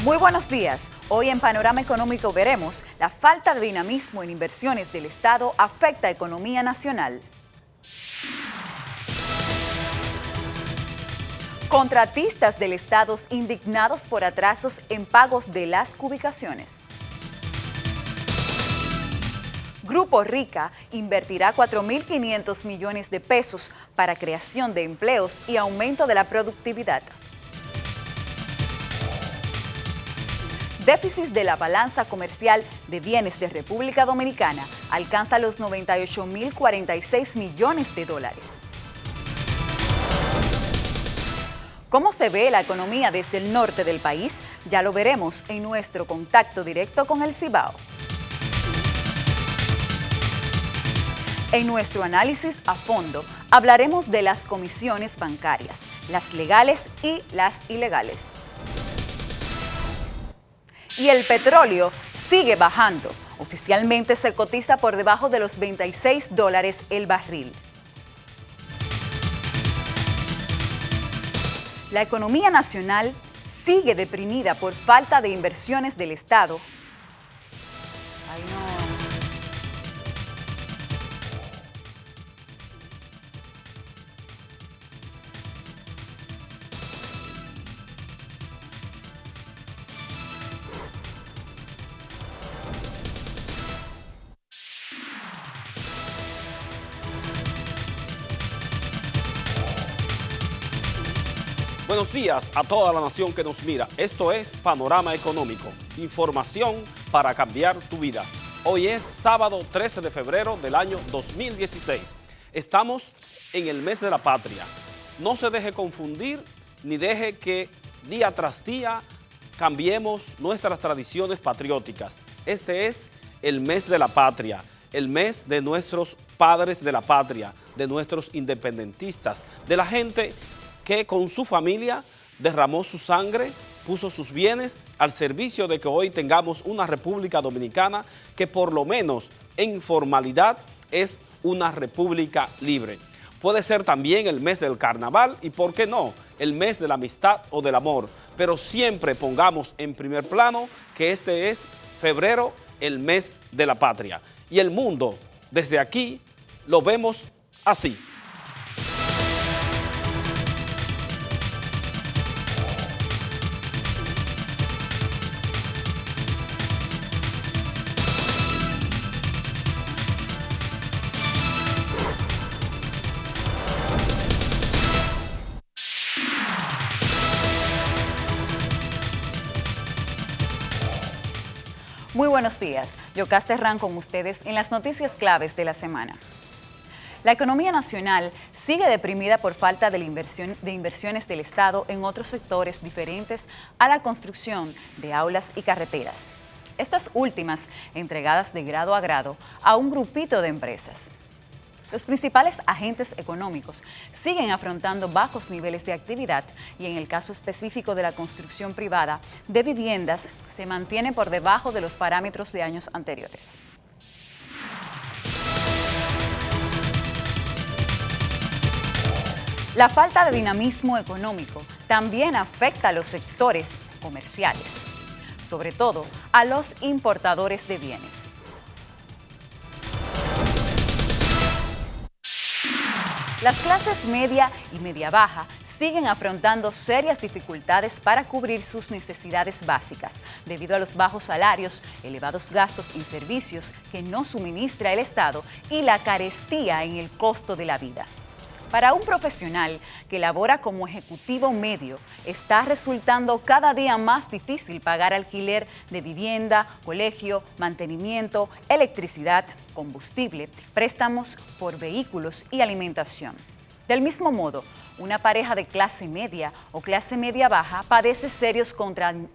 Muy buenos días. Hoy en Panorama Económico veremos la falta de dinamismo en inversiones del Estado afecta a economía nacional. Contratistas del Estado indignados por atrasos en pagos de las cubicaciones. Grupo Rica invertirá 4.500 millones de pesos para creación de empleos y aumento de la productividad. Déficit de la balanza comercial de bienes de República Dominicana alcanza los 98.046 millones de dólares. ¿Cómo se ve la economía desde el norte del país? Ya lo veremos en nuestro contacto directo con el Cibao. En nuestro análisis a fondo hablaremos de las comisiones bancarias, las legales y las ilegales. Y el petróleo sigue bajando. Oficialmente se cotiza por debajo de los $26 el barril. La economía nacional sigue deprimida por falta de inversiones del Estado. Ay, no. Buenos días a toda la nación que nos mira. Esto es Panorama Económico, información para cambiar tu vida. Hoy es sábado 13 de febrero del año 2016. Estamos en el mes de la patria. No se deje confundir ni deje que día tras día cambiemos nuestras tradiciones patrióticas. Este es el mes de la patria, el mes de nuestros padres de la patria, de nuestros independentistas, de la gente que con su familia derramó su sangre, puso sus bienes al servicio de que hoy tengamos una República Dominicana que por lo menos en formalidad es una república libre. Puede ser también el mes del carnaval y, ¿por qué no?, el mes de la amistad o del amor, pero siempre pongamos en primer plano que este es febrero, el mes de la patria. Y el mundo, desde aquí, lo vemos así. Muy buenos días. Yocasta Herrán con ustedes en las noticias claves de la semana. La economía nacional sigue deprimida por falta de inversiones del Estado en otros sectores diferentes a la construcción de aulas y carreteras. Estas últimas entregadas de grado a grado a un grupito de empresas. Los principales agentes económicos siguen afrontando bajos niveles de actividad y en el caso específico de la construcción privada de viviendas se mantiene por debajo de los parámetros de años anteriores. La falta de dinamismo económico también afecta a los sectores comerciales, sobre todo a los importadores de bienes. Las clases media y media baja siguen afrontando serias dificultades para cubrir sus necesidades básicas, debido a los bajos salarios, elevados gastos en servicios que no suministra el Estado y la carestía en el costo de la vida. Para un profesional que labora como ejecutivo medio, está resultando cada día más difícil pagar alquiler de vivienda, colegio, mantenimiento, electricidad, combustible, préstamos por vehículos y alimentación. Del mismo modo, una pareja de clase media o clase media baja padece serios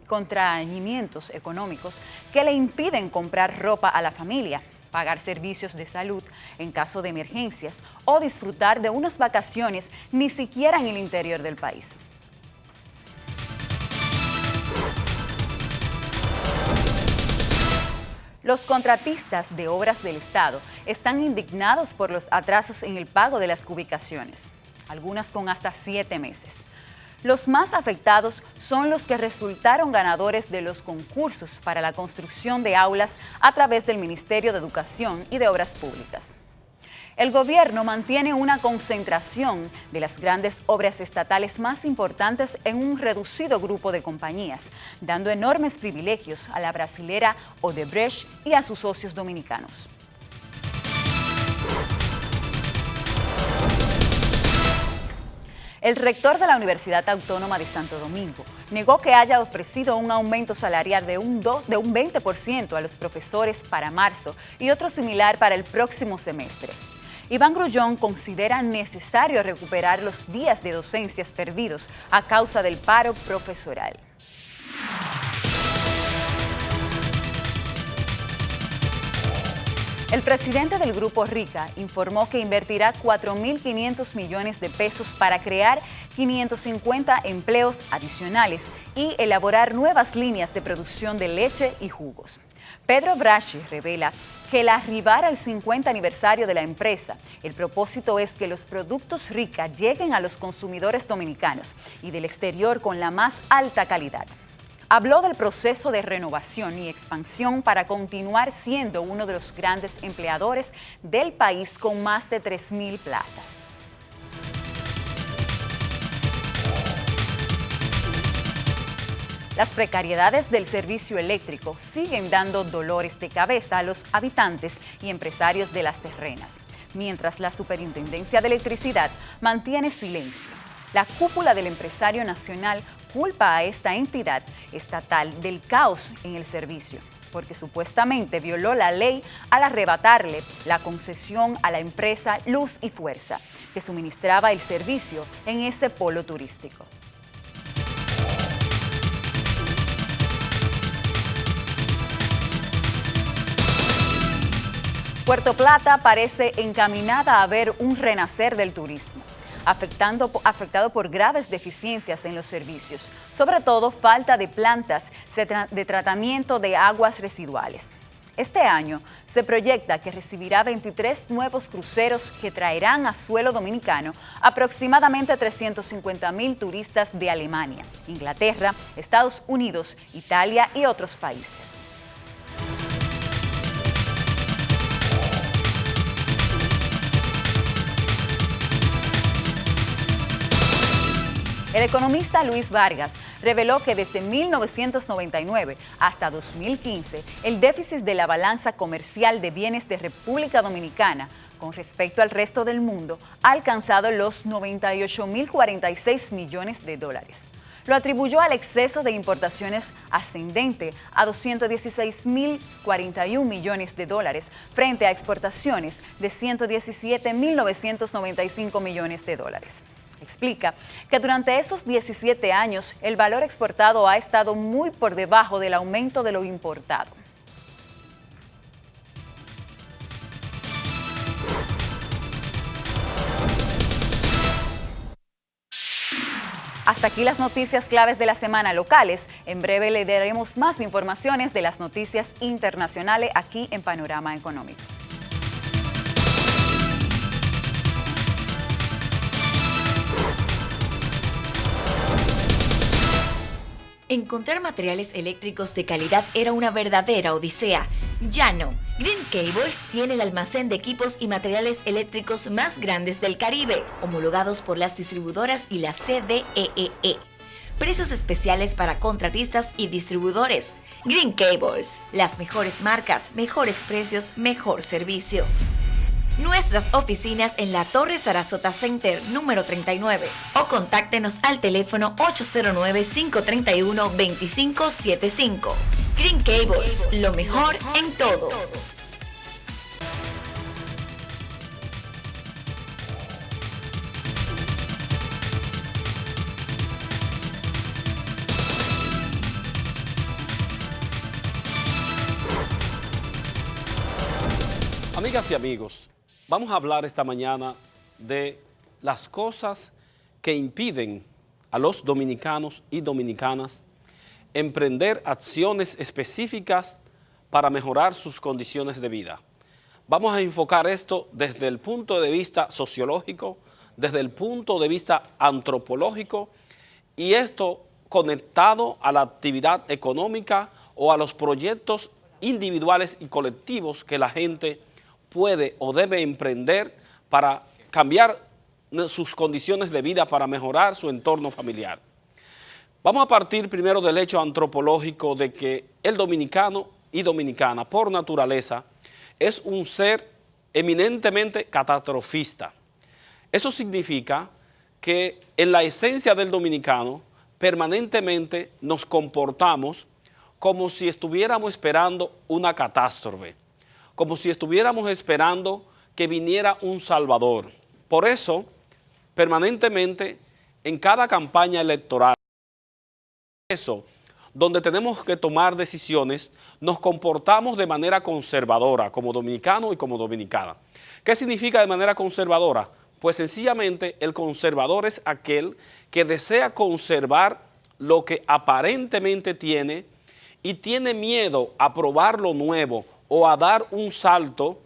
contrañimientos económicos que le impiden comprar ropa a la familia, pagar servicios de salud en caso de emergencias o disfrutar de unas vacaciones ni siquiera en el interior del país. Los contratistas de obras del Estado están indignados por los atrasos en el pago de las cubicaciones, algunas con hasta 7 meses. Los más afectados son los que resultaron ganadores de los concursos para la construcción de aulas a través del Ministerio de Educación y de Obras Públicas. El gobierno mantiene una concentración de las grandes obras estatales más importantes en un reducido grupo de compañías, dando enormes privilegios a la brasilera Odebrecht y a sus socios dominicanos. El rector de la Universidad Autónoma de Santo Domingo negó que haya ofrecido un aumento salarial de un 20% a los profesores para marzo y otro similar para el próximo semestre. Iván Grullón considera necesario recuperar los días de docencias perdidos a causa del paro profesoral. El presidente del Grupo Rica informó que invertirá 4.500 millones de pesos para crear 550 empleos adicionales y elaborar nuevas líneas de producción de leche y jugos. Pedro Bracci revela que al arribar al 50 aniversario de la empresa, el propósito es que los productos Rica lleguen a los consumidores dominicanos y del exterior con la más alta calidad. Habló del proceso de renovación y expansión para continuar siendo uno de los grandes empleadores del país con más de 3.000 plazas. Las precariedades del servicio eléctrico siguen dando dolores de cabeza a los habitantes y empresarios de las terrenas, mientras la Superintendencia de Electricidad mantiene silencio. La cúpula del empresario nacional culpa a esta entidad estatal del caos en el servicio, porque supuestamente violó la ley al arrebatarle la concesión a la empresa Luz y Fuerza, que suministraba el servicio en ese polo turístico. Puerto Plata parece encaminada a ver un renacer del turismo, afectado por graves deficiencias en los servicios, sobre todo falta de plantas de tratamiento de aguas residuales. Este año se proyecta que recibirá 23 nuevos cruceros que traerán a suelo dominicano aproximadamente 350.000 turistas de Alemania, Inglaterra, Estados Unidos, Italia y otros países. El economista Luis Vargas reveló que desde 1999 hasta 2015, el déficit de la balanza comercial de bienes de República Dominicana con respecto al resto del mundo ha alcanzado los 98.046 millones de dólares. Lo atribuyó al exceso de importaciones ascendente a 216.041 millones de dólares frente a exportaciones de 117.995 millones de dólares. Explica que durante esos 17 años el valor exportado ha estado muy por debajo del aumento de lo importado. Hasta aquí las noticias claves de la semana locales. En breve le daremos más informaciones de las noticias internacionales aquí en Panorama Económico. Encontrar materiales eléctricos de calidad era una verdadera odisea. Ya no. Green Cables tiene el almacén de equipos y materiales eléctricos más grandes del Caribe, homologados por las distribuidoras y la CDEE. Precios especiales para contratistas y distribuidores. Green Cables. Las mejores marcas, mejores precios, mejor servicio. Nuestras oficinas en la Torre Sarasota Center número 39 o contáctenos al teléfono 809-531-2575. Green Cables, lo mejor en todo. Amigas y amigos, vamos a hablar esta mañana de las cosas que impiden a los dominicanos y dominicanas emprender acciones específicas para mejorar sus condiciones de vida. Vamos a enfocar esto desde el punto de vista sociológico, desde el punto de vista antropológico y esto conectado a la actividad económica o a los proyectos individuales y colectivos que la gente puede o debe emprender para cambiar sus condiciones de vida, para mejorar su entorno familiar. Vamos a partir primero del hecho antropológico de que el dominicano y dominicana, por naturaleza, es un ser eminentemente catastrofista. Eso significa que en la esencia del dominicano permanentemente nos comportamos como si estuviéramos esperando una catástrofe, como si estuviéramos esperando que viniera un salvador. Por eso, permanentemente, en cada campaña electoral, donde tenemos que tomar decisiones, nos comportamos de manera conservadora como dominicano y como dominicana. ¿Qué significa de manera conservadora? Pues sencillamente el conservador es aquel que desea conservar lo que aparentemente tiene y tiene miedo a probar lo nuevo o a dar un salto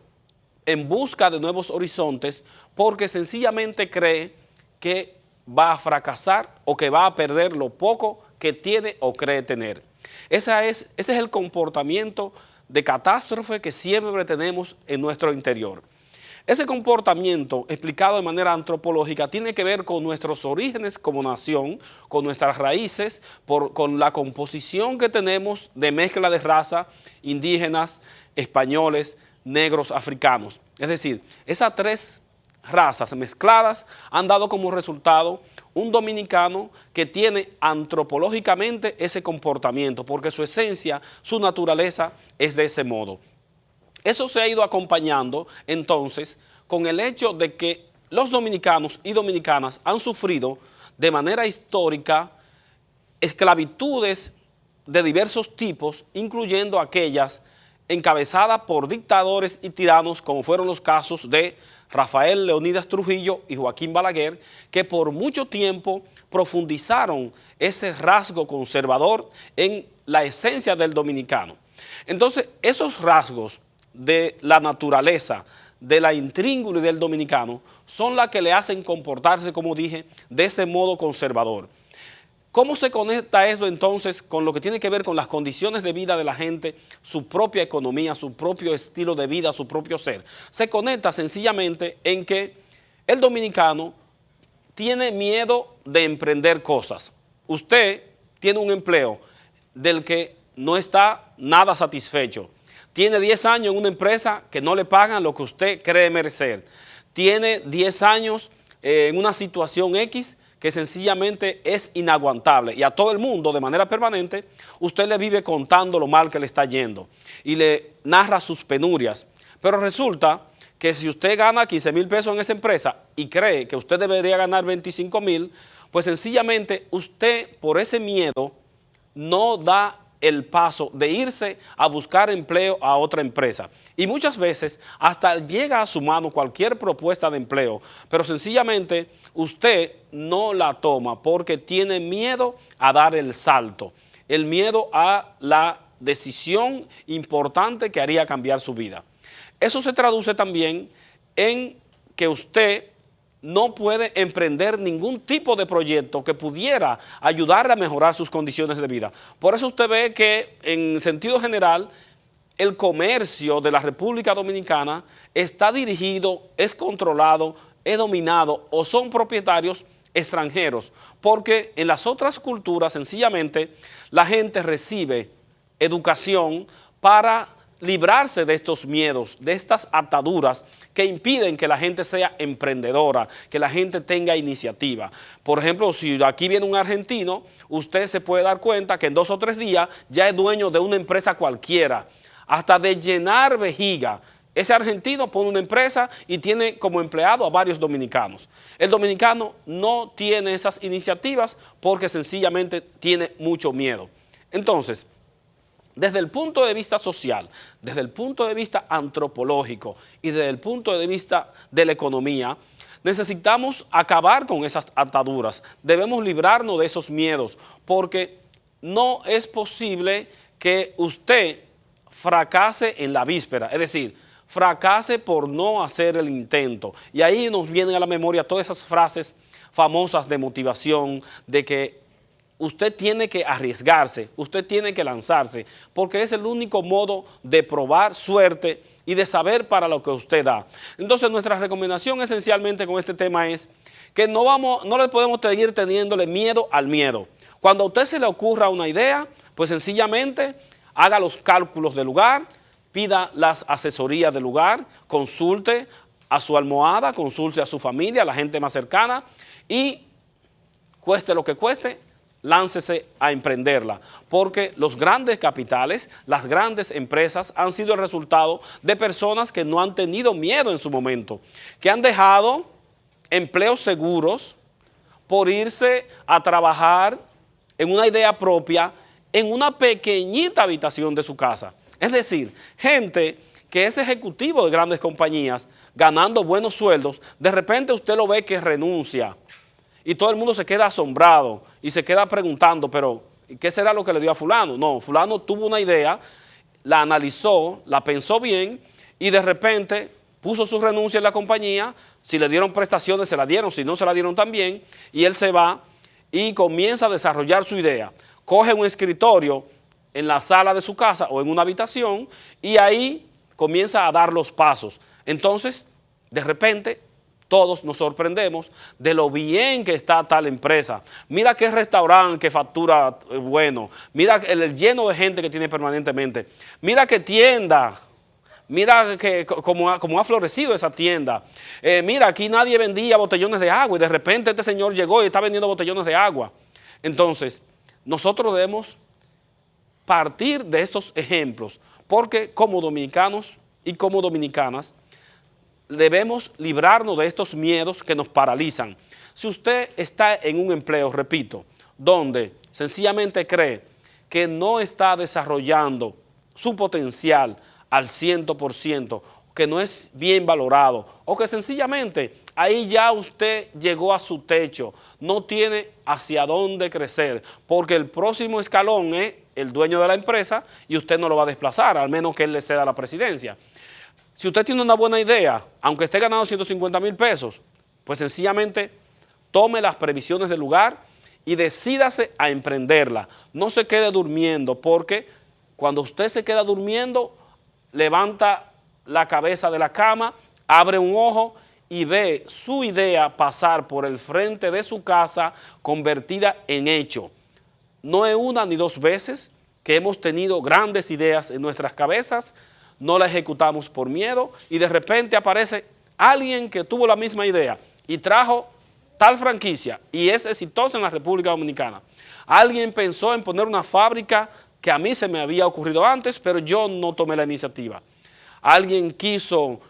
en busca de nuevos horizontes porque sencillamente cree que va a fracasar o que va a perder lo poco que tiene o cree tener. Ese es el comportamiento de catástrofe que siempre tenemos en nuestro interior. Ese comportamiento, explicado de manera antropológica, tiene que ver con nuestros orígenes como nación, con nuestras raíces, con la composición que tenemos de mezcla de raza, indígenas, españoles, negros, africanos. Es decir, esas tres razas mezcladas han dado como resultado un dominicano que tiene antropológicamente ese comportamiento, porque su esencia, su naturaleza es de ese modo. Eso se ha ido acompañando entonces con el hecho de que los dominicanos y dominicanas han sufrido de manera histórica esclavitudes de diversos tipos, incluyendo aquellas encabezadas por dictadores y tiranos, como fueron los casos de Rafael Leónidas Trujillo y Joaquín Balaguer, que por mucho tiempo profundizaron ese rasgo conservador en la esencia del dominicano. Entonces, esos rasgos de la naturaleza, de la intríngulis del dominicano, son las que le hacen comportarse, como dije, de ese modo conservador. ¿Cómo se conecta eso entonces con lo que tiene que ver con las condiciones de vida de la gente, su propia economía, su propio estilo de vida, su propio ser? Se conecta sencillamente en que el dominicano tiene miedo de emprender cosas. Usted tiene un empleo del que no está nada satisfecho. Tiene 10 años en una empresa que no le pagan lo que usted cree merecer. Tiene 10 años en una situación X que sencillamente es inaguantable. Y a todo el mundo, de manera permanente, usted le vive contando lo mal que le está yendo y le narra sus penurias. Pero resulta que si usted gana 15,000 pesos en esa empresa y cree que usted debería ganar 25,000, pues sencillamente usted, por ese miedo, no da el paso de irse a buscar empleo a otra empresa. Y muchas veces hasta llega a su mano cualquier propuesta de empleo, pero sencillamente usted no la toma porque tiene miedo a dar el salto, el miedo a la decisión importante que haría cambiar su vida. Eso se traduce también en que usted no puede emprender ningún tipo de proyecto que pudiera ayudarle a mejorar sus condiciones de vida. Por eso usted ve que, en sentido general, el comercio de la República Dominicana está dirigido, es controlado, es dominado o son propietarios extranjeros, porque en las otras culturas sencillamente la gente recibe educación para librarse de estos miedos, de estas ataduras que impiden que la gente sea emprendedora, que la gente tenga iniciativa. Por ejemplo, si aquí viene un argentino, usted se puede dar cuenta que en 2 o 3 días ya es dueño de una empresa cualquiera, hasta de llenar vejiga. Ese argentino pone una empresa y tiene como empleado a varios dominicanos. El dominicano no tiene esas iniciativas porque sencillamente tiene mucho miedo. Entonces, desde el punto de vista social, desde el punto de vista antropológico y desde el punto de vista de la economía, necesitamos acabar con esas ataduras. Debemos librarnos de esos miedos porque no es posible que usted fracase en la víspera, es decir, fracase por no hacer el intento. Y ahí nos vienen a la memoria todas esas frases famosas de motivación, de que usted tiene que arriesgarse, usted tiene que lanzarse, porque es el único modo de probar suerte y de saber para lo que usted da. Entonces, nuestra recomendación esencialmente con este tema es que no le podemos seguir teniéndole miedo al miedo. Cuando a usted se le ocurra una idea, pues sencillamente haga los cálculos del lugar, pida las asesorías del lugar, consulte a su almohada, consulte a su familia, a la gente más cercana y cueste lo que cueste, láncese a emprenderla, porque los grandes capitales, las grandes empresas han sido el resultado de personas que no han tenido miedo en su momento, que han dejado empleos seguros por irse a trabajar en una idea propia en una pequeñita habitación de su casa. Es decir, gente que es ejecutivo de grandes compañías, ganando buenos sueldos, de repente usted lo ve que renuncia y todo el mundo se queda asombrado y se queda preguntando, pero ¿qué será lo que le dio a fulano? No, fulano tuvo una idea, la analizó, la pensó bien y de repente puso su renuncia en la compañía, si le dieron prestaciones se la dieron, si no se la dieron también, y él se va y comienza a desarrollar su idea. Coge un escritorio en la sala de su casa o en una habitación y ahí comienza a dar los pasos. Entonces, de repente, todos nos sorprendemos de lo bien que está tal empresa. Mira qué restaurante que factura bueno. Mira el lleno de gente que tiene permanentemente. Mira qué tienda. Mira cómo ha florecido esa tienda. Mira, aquí nadie vendía botellones de agua y de repente este señor llegó y está vendiendo botellones de agua. Entonces, nosotros debemos partir de estos ejemplos, porque como dominicanos y como dominicanas debemos librarnos de estos miedos que nos paralizan. Si usted está en un empleo, repito, donde sencillamente cree que no está desarrollando su potencial al 100%, que no es bien valorado, o que sencillamente ahí ya usted llegó a su techo, no tiene hacia dónde crecer, porque el próximo escalón es el dueño de la empresa y usted no lo va a desplazar, al menos que él le ceda la presidencia. Si usted tiene una buena idea, aunque esté ganando 150,000 pesos, pues sencillamente tome las previsiones del lugar y decídase a emprenderla. No se quede durmiendo, porque cuando usted se queda durmiendo, levanta la cabeza de la cama, abre un ojo y ve su idea pasar por el frente de su casa convertida en hecho. No es una ni dos veces que hemos tenido grandes ideas en nuestras cabezas, no la ejecutamos por miedo y de repente aparece alguien que tuvo la misma idea y trajo tal franquicia y es exitosa en la República Dominicana. Alguien pensó en poner una fábrica que a mí se me había ocurrido antes, pero yo no tomé la iniciativa. Alguien quiso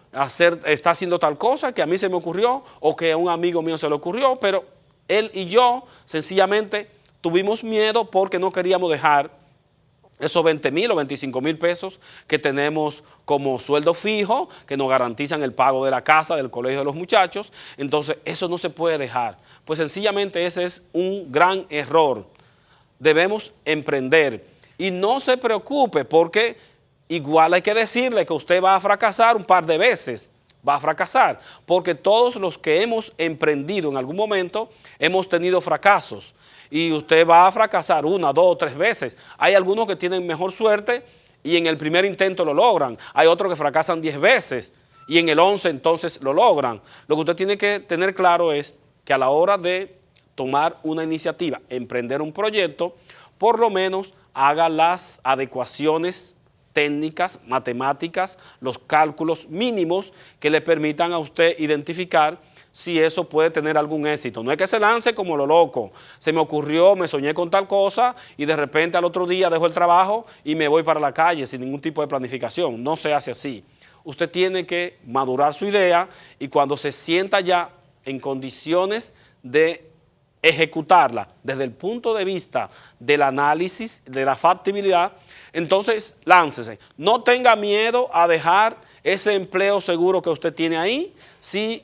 está haciendo tal cosa que a mí se me ocurrió o que a un amigo mío se le ocurrió, pero él y yo sencillamente tuvimos miedo porque no queríamos dejar esos 20,000 o 25,000 pesos que tenemos como sueldo fijo, que nos garantizan el pago de la casa, del colegio de los muchachos. Entonces, eso no se puede dejar. Pues sencillamente ese es un gran error. Debemos emprender. Y no se preocupe, porque igual hay que decirle que usted va a fracasar un par de veces. Va a fracasar, porque todos los que hemos emprendido en algún momento hemos tenido fracasos. Y usted va a fracasar 1, 2, 3 veces. Hay algunos que tienen mejor suerte y en el primer intento lo logran. Hay otros que fracasan 10 veces y en el 11 entonces lo logran. Lo que usted tiene que tener claro es que a la hora de tomar una iniciativa, emprender un proyecto, por lo menos haga las adecuaciones técnicas, matemáticas, los cálculos mínimos que le permitan a usted identificar si eso puede tener algún éxito. No es que se lance como lo loco. Se me ocurrió, me soñé con tal cosa y de repente al otro día dejo el trabajo y me voy para la calle sin ningún tipo de planificación. No se hace así. Usted tiene que madurar su idea y cuando se sienta ya en condiciones de ejecutarla desde el punto de vista del análisis, de la factibilidad, entonces láncese. No tenga miedo a dejar ese empleo seguro que usted tiene ahí. Si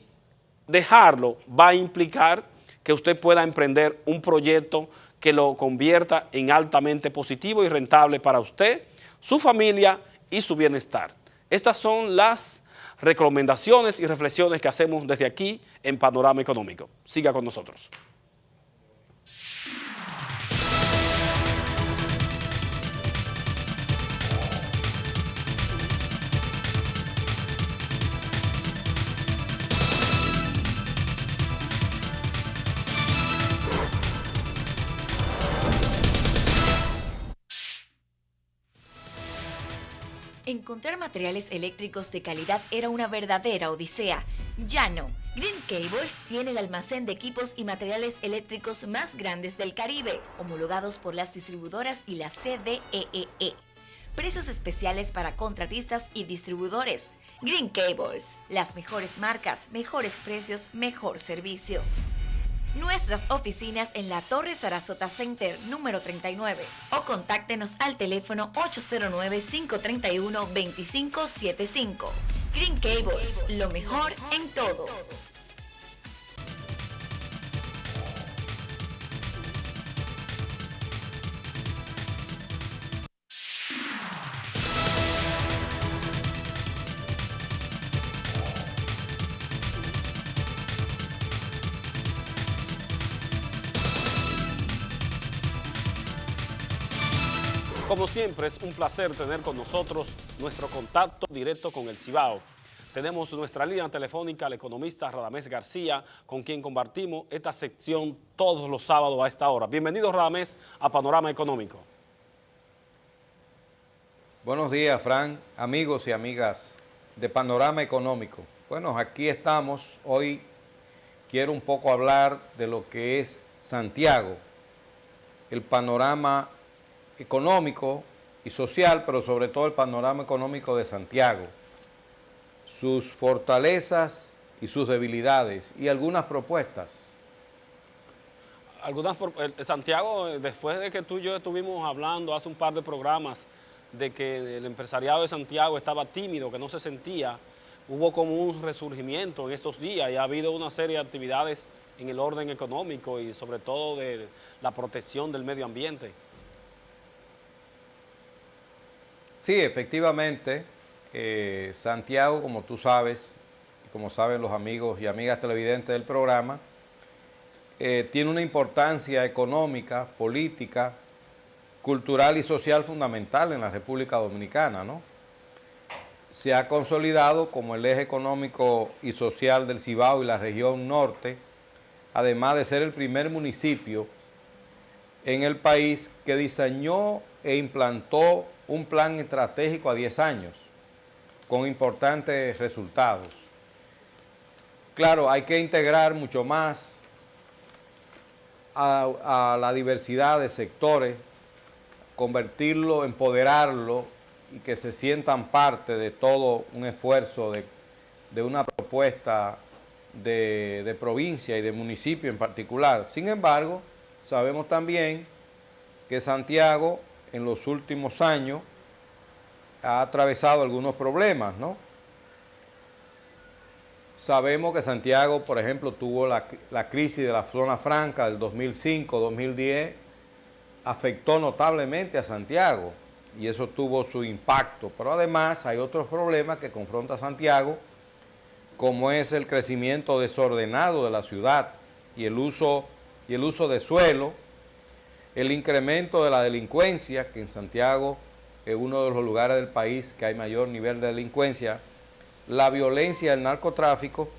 dejarlo va a implicar que usted pueda emprender un proyecto que lo convierta en altamente positivo y rentable para usted, su familia y su bienestar. Estas son las recomendaciones y reflexiones que hacemos desde aquí en Panorama Económico. Siga con nosotros. Encontrar materiales eléctricos de calidad era una verdadera odisea. Ya no. Green Cables tiene el almacén de equipos y materiales eléctricos más grandes del Caribe, homologados por las distribuidoras y la CDEE. Precios especiales para contratistas y distribuidores. Green Cables. Las mejores marcas, mejores precios, mejor servicio. Nuestras oficinas en la Torre Sarasota Center número 39 o contáctenos al teléfono 809-531-2575. Green Cables, lo mejor en todo. Como siempre, es un placer tener con nosotros nuestro contacto directo con el Cibao. Tenemos nuestra línea telefónica al economista Radamés García, con quien compartimos esta sección todos los sábados a esta hora. Bienvenido, Radamés, a Panorama Económico. Buenos días, Fran, amigos y amigas de Panorama Económico. Bueno, aquí estamos. Hoy quiero un poco hablar de lo que es Santiago, el panorama económico y social, pero sobre todo el panorama económico de Santiago, sus fortalezas y sus debilidades y algunas propuestas. Santiago, después de que tú y yo estuvimos hablando hace un par de programas de que el empresariado de Santiago estaba tímido, que no se sentía, hubo como un resurgimiento en estos días y ha habido una serie de actividades en el orden económico y sobre todo de la protección del medio ambiente. Sí, efectivamente, Santiago, como tú sabes, y como saben los amigos y amigas televidentes del programa, tiene una importancia económica, política, cultural y social fundamental en la República Dominicana, ¿no? Se ha consolidado como el eje económico y social del Cibao y la región norte, además de ser el primer municipio en el país que diseñó e implantó un plan estratégico a 10 años, con importantes resultados. Claro, hay que integrar mucho más a la diversidad de sectores, convertirlo, empoderarlo y que se sientan parte de todo un esfuerzo de una propuesta de provincia y de municipio en particular. Sin embargo, sabemos también que Santiago en los últimos años ha atravesado algunos problemas, ¿no? Sabemos que Santiago, por ejemplo, tuvo la crisis de la zona franca del 2005-2010, afectó notablemente a Santiago y eso tuvo su impacto, pero además hay otros problemas que confronta Santiago, como es el crecimiento desordenado de la ciudad y el uso de suelo, el incremento de la delincuencia, que en Santiago es uno de los lugares del país que hay mayor nivel de delincuencia, la violencia del narcotráfico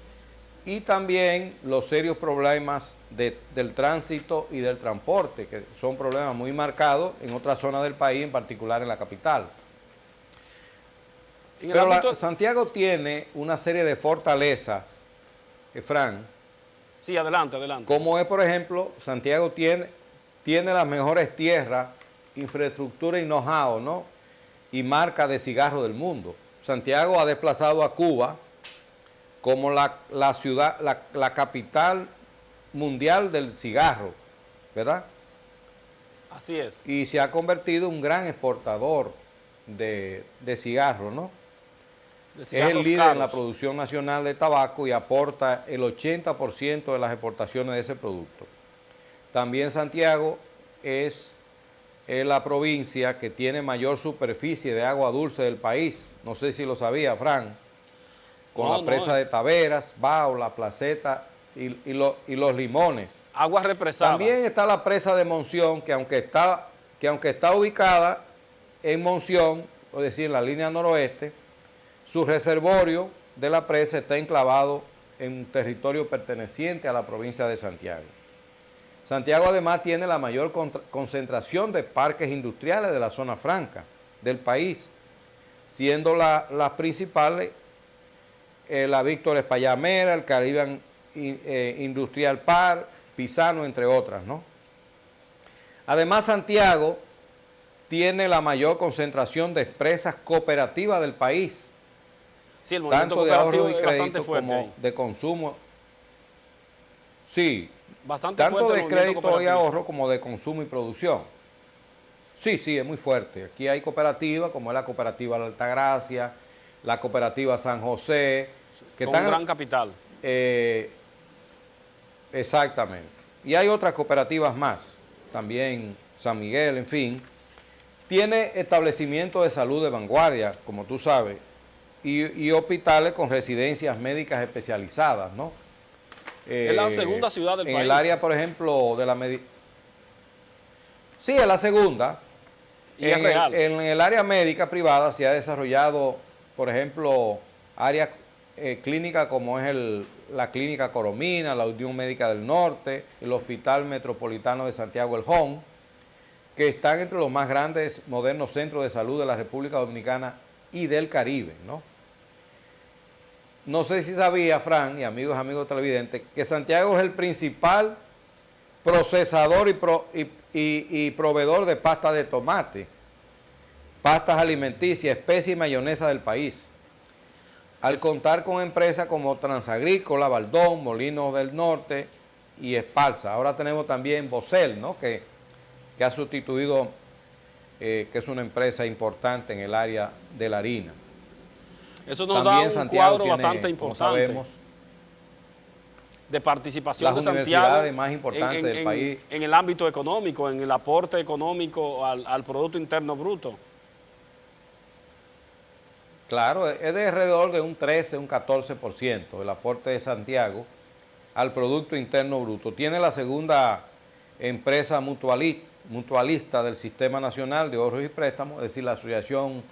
y también los serios problemas del tránsito y del transporte, que son problemas muy marcados en otras zonas del país, en particular en la capital. Pero Santiago tiene una serie de fortalezas, Fran. Sí, adelante, adelante. Como es, por ejemplo, Santiago tiene las mejores tierras, infraestructura y know-how, ¿no? Y marca de cigarro del mundo. Santiago ha desplazado a Cuba como la ciudad, la capital mundial del cigarro, ¿verdad? Así es. Y se ha convertido en un gran exportador de cigarros, ¿no? Es el líder caros en la producción nacional de tabaco y aporta el 80% de las exportaciones de ese producto. También Santiago es la provincia que tiene mayor superficie de agua dulce del país. No sé si lo sabía, Fran. Con la presa de Taveras, Bao, La Placeta y los Limones. Agua represada. También está la presa de Monción, que aunque está ubicada en Monción, es decir, en la línea noroeste, su reservorio de la presa está enclavado en un territorio perteneciente a la provincia de Santiago. Santiago además tiene la mayor concentración de parques industriales de la zona franca del país. siendo las principales la Víctor Espallamera, el Caribbean Industrial Park, Pisano, entre otras, ¿no? Además, Santiago tiene la mayor concentración de empresas cooperativas del país, Sí, el movimiento tanto de ahorro cooperativo y es bastante crédito fuerte como ahí. de consumo. Sí, Bastante tanto fuerte el de movimiento crédito y cooperativo. ahorro como de consumo y producción. Sí, sí, es muy fuerte. Aquí hay cooperativas, como es la cooperativa La Altagracia, la cooperativa San José, que Con están... un gran capital. Exactamente. Y hay otras cooperativas más, también San Miguel, en fin. Tiene establecimientos de salud de vanguardia, como tú sabes, y hospitales con residencias médicas especializadas, ¿no? Es la segunda ciudad del en país. el área, por ejemplo, de la medicina. Sí, es la segunda. Y es real. En el área médica privada se ha desarrollado, por ejemplo, áreas clínicas como es la Clínica Coromina, la Unión Médica del Norte, el Hospital Metropolitano de Santiago El Jón, que están entre los más grandes modernos centros de salud de la República Dominicana y del Caribe, ¿no? No sé si sabía, Fran, y amigos televidentes, que Santiago es el principal procesador y proveedor de pasta de tomate, pastas alimenticias, especies y mayonesa del país. Al contar con empresas como Transagrícola, Baldón, Molinos del Norte y Esparza. Ahora tenemos también Bocel, ¿no? que ha sustituido, que es una empresa importante en el área de la harina. Eso nos También da un Santiago cuadro tiene, bastante como importante sabemos, de participación las de Santiago universidades más importantes del país. En el ámbito económico, en el aporte económico al Producto Interno Bruto. Claro, es de alrededor de un 13, un 14% el aporte de Santiago al Producto Interno Bruto. Tiene la segunda empresa mutualista del Sistema Nacional de Ahorros y Préstamos, es decir, la Asociación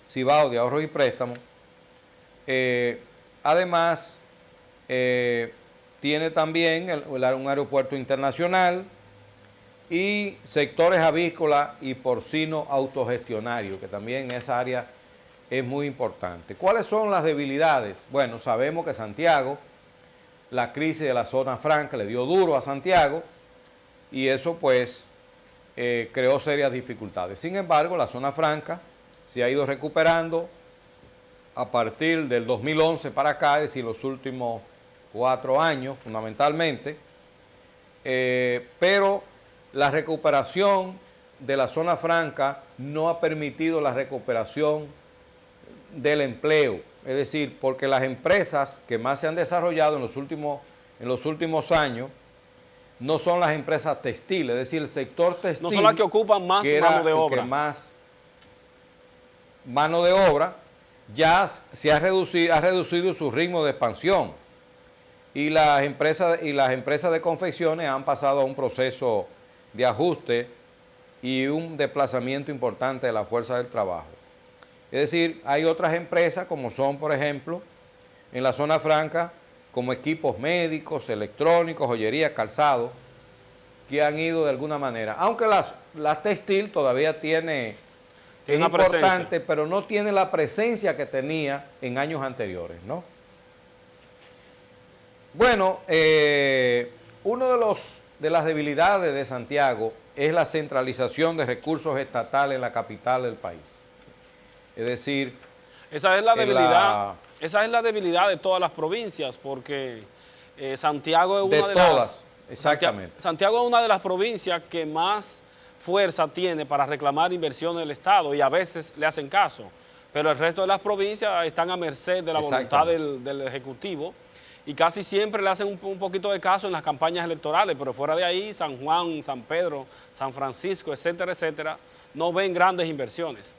Cibao de Ahorros y Préstamos. Además, tiene también un aeropuerto internacional y sectores avícola y porcino autogestionario, que también en esa área es muy importante. ¿Cuáles son las debilidades? Bueno, sabemos que Santiago, la crisis de la zona franca le dio duro a Santiago y eso pues creó serias dificultades. Sin embargo, la zona franca se ha ido recuperando a partir del 2011 para acá, es decir, los últimos 4 años fundamentalmente, pero la recuperación de la zona franca no ha permitido la recuperación del empleo, es decir, porque las empresas que más se han desarrollado en los últimos años no son las empresas textiles, es decir, el sector textil. No son las que ocupan más mano de obra. Más mano de obra ya se ha reducido su ritmo de expansión y las empresas de confecciones han pasado a un proceso de ajuste y un desplazamiento importante de la fuerza del trabajo. Es decir, hay otras empresas como son, por ejemplo, en la zona franca, como equipos médicos, electrónicos, joyería, calzado, que han ido de alguna manera. Aunque la textil todavía es importante, presencia, pero no tiene la presencia que tenía en años anteriores, ¿no? Bueno, uno de las debilidades de Santiago es la centralización de recursos estatales en la capital del país. Es decir, esa es la debilidad de todas las provincias, porque Santiago es una de todas, exactamente. Santiago es una de las provincias que más fuerza tiene para reclamar inversiones del Estado y a veces le hacen caso, pero el resto de las provincias están a merced de la voluntad del Ejecutivo y casi siempre le hacen un poquito de caso en las campañas electorales, pero fuera de ahí, San Juan, San Pedro, San Francisco, etcétera, no ven grandes inversiones.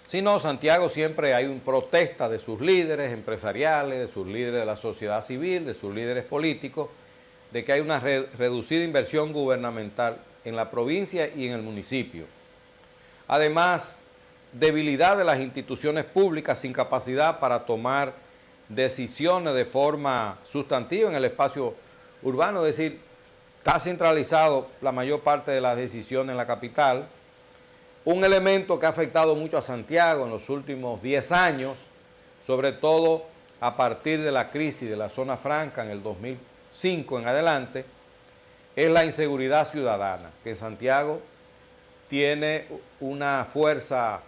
Si no, Santiago siempre hay una protesta de sus líderes empresariales, de sus líderes de la sociedad civil, de sus líderes políticos, de que hay una reducida inversión gubernamental en la provincia y en el municipio. Además, debilidad de las instituciones públicas sin capacidad para tomar decisiones de forma sustantiva en el espacio urbano, es decir, está centralizado la mayor parte de las decisiones en la capital. un elemento que ha afectado mucho a Santiago en los últimos 10 años, sobre todo a partir de la crisis de la zona franca en el 2005 en adelante, es la inseguridad ciudadana, que Santiago tiene una fuerza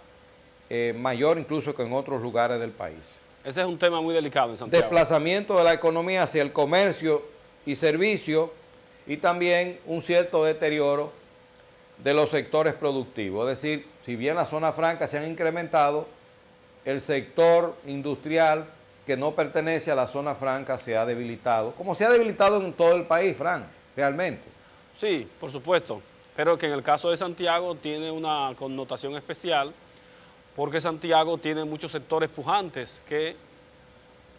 mayor incluso que en otros lugares del país. Ese es un tema muy delicado en Santiago. Desplazamiento de la economía hacia el comercio y servicio y también un cierto deterioro de los sectores productivos. Es decir, si bien las zonas francas se han incrementado, el sector industrial que no pertenece a la zona franca se ha debilitado, como se ha debilitado en todo el país, Fran, realmente. Sí, por supuesto, pero que en el caso de Santiago tiene una connotación especial porque Santiago tiene muchos sectores pujantes que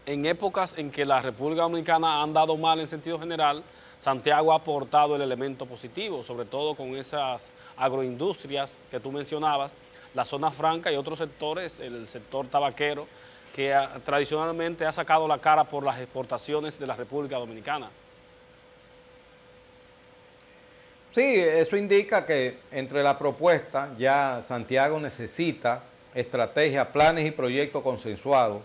en épocas en que la República Dominicana ha andado mal en sentido general, Santiago ha aportado el elemento positivo, sobre todo con esas agroindustrias que tú mencionabas, la zona franca y otros sectores, el sector tabaquero, que tradicionalmente ha sacado la cara por las exportaciones de la República Dominicana. Sí, eso indica que entre la propuesta ya Santiago necesita estrategias, planes y proyectos consensuados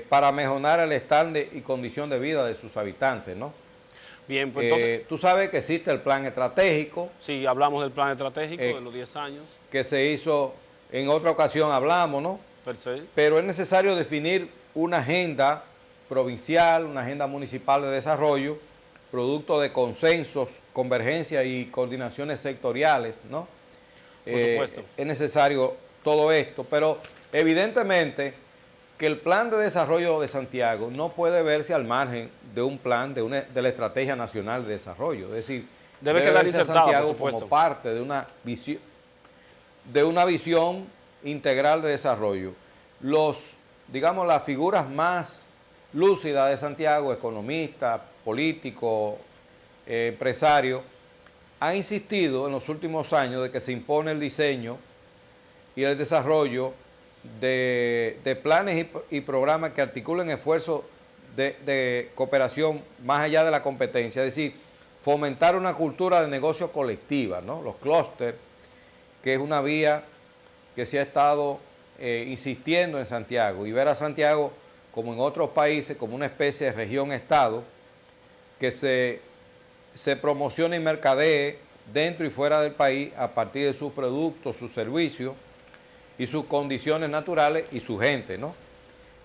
para mejorar el estándar y condición de vida de sus habitantes, ¿no? Bien, pues entonces... Tú sabes que existe el plan estratégico. Sí, hablamos del plan estratégico de los 10 años. Que se hizo, en otra ocasión hablamos, ¿no? Perfecto. Pero es necesario definir una agenda provincial, una agenda municipal de desarrollo, producto de consensos, convergencia y coordinaciones sectoriales, ¿no? Por supuesto. Es necesario todo esto, pero evidentemente que el plan de desarrollo de Santiago no puede verse al margen de un plan de la Estrategia Nacional de Desarrollo. Es decir, debe quedar verse a insertado, Santiago por supuesto, como parte de una visión integral de desarrollo. Digamos, las figuras más lúcidas de Santiago, economistas, políticos, empresarios, han insistido en los últimos años de que se impone el diseño y el desarrollo de planes y programas que articulen esfuerzos de cooperación más allá de la competencia, es decir, fomentar una cultura de negocio colectiva, ¿no? Los clústeres, que es una vía que se ha estado insistiendo en Santiago, y ver a Santiago como en otros países, como una especie de región-estado, que se promocione y mercadee dentro y fuera del país a partir de sus productos, sus servicios y sus condiciones naturales y su gente, ¿no?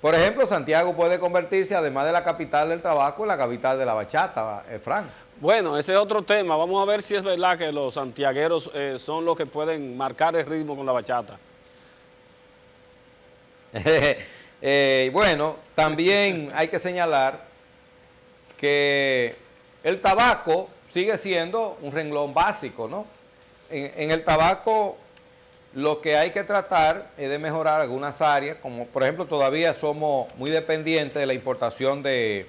Por ejemplo, Santiago puede convertirse, además de la capital del tabaco, en la capital de la bachata, Frank. Bueno, ese es otro tema. Vamos a ver si es verdad que los santiagueros son los que pueden marcar el ritmo con la bachata. Bueno, también hay que señalar que el tabaco sigue siendo un renglón básico, ¿no? En el tabaco lo que hay que tratar es de mejorar algunas áreas, como por ejemplo todavía somos muy dependientes de la importación de